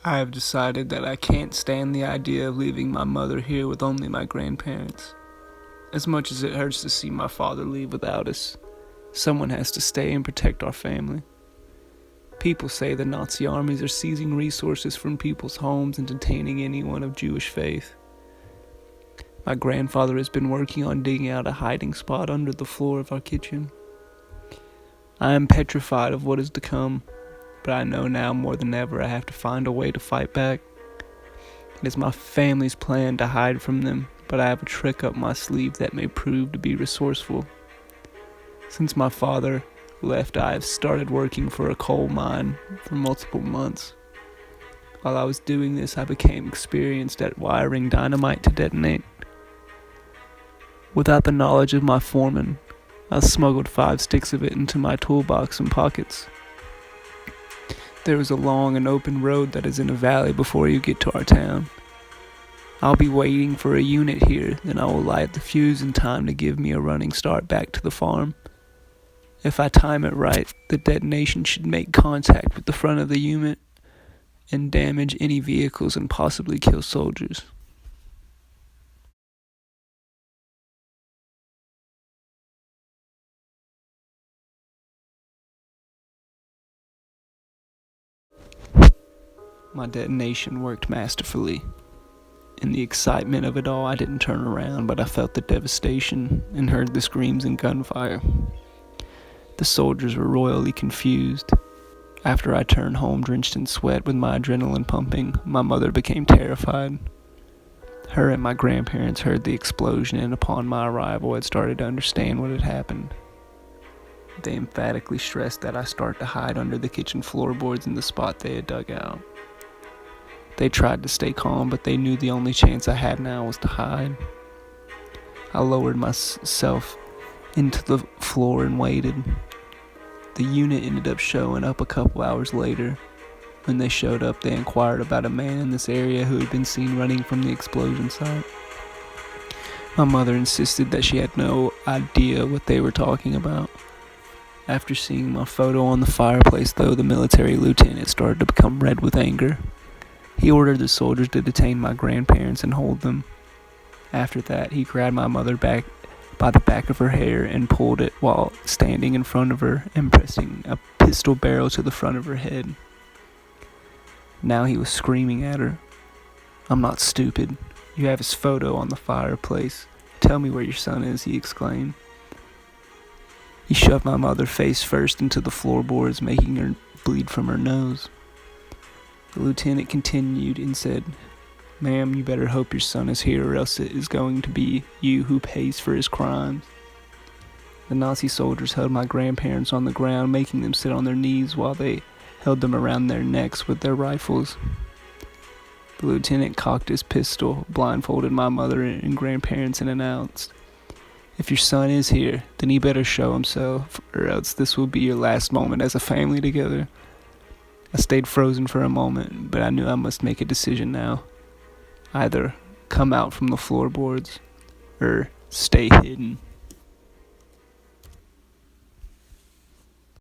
I have decided that I can't stand the idea of leaving my mother here with only my grandparents. As much as it hurts to see my father leave without us, someone has to stay and protect our family. People say the Nazi armies are seizing resources from people's homes and detaining anyone of Jewish faith. My grandfather has been working on digging out a hiding spot under the floor of our kitchen. I am petrified of what is to come, but I know now more than ever I have to find a way to fight back. It is my family's plan to hide from them, but I have a trick up my sleeve that may prove to be resourceful. Since my father left, I have started working for a coal mine for multiple months. While I was doing this, I became experienced at wiring dynamite to detonate. Without the knowledge of my foreman, I smuggled 5 sticks of it into my toolbox and pockets. There is a long and open road that is in a valley before you get to our town. I'll be waiting for a unit here, then I will light the fuse in time to give me a running start back to the farm. If I time it right, the detonation should make contact with the front of the unit and damage any vehicles and possibly kill soldiers. My detonation worked masterfully. In the excitement of it all, I didn't turn around, but I felt the devastation and heard the screams and gunfire. The soldiers were royally confused. After I turned home drenched in sweat with my adrenaline pumping, my mother became terrified. Her and my grandparents heard the explosion, and upon my arrival had started to understand what had happened. They emphatically stressed that I start to hide under the kitchen floorboards in the spot they had dug out. They tried to stay calm, but they knew the only chance I had now was to hide. I lowered myself into the floor and waited. The unit ended up showing up a couple hours later. When they showed up, they inquired about a man in this area who had been seen running from the explosion site. My mother insisted that she had no idea what they were talking about. After seeing my photo on the fireplace, though, the military lieutenant started to become red with anger. He ordered the soldiers to detain my grandparents and hold them. After that, he grabbed my mother back by the back of her hair and pulled it while standing in front of her and pressing a pistol barrel to the front of her head. Now he was screaming at her. "I'm not stupid. You have his photo on the fireplace. Tell me where your son is," he exclaimed. He shoved my mother face first into the floorboards, making her bleed from her nose. The lieutenant continued and said, "Ma'am, you better hope your son is here, or else it is going to be you who pays for his crimes." The Nazi soldiers held my grandparents on the ground, making them sit on their knees while they held them around their necks with their rifles. The lieutenant cocked his pistol, blindfolded my mother and grandparents, and announced, "If your son is here, then he better show himself, or else this will be your last moment as a family together." I stayed frozen for a moment, but I knew I must make a decision now. Either come out from the floorboards or stay hidden.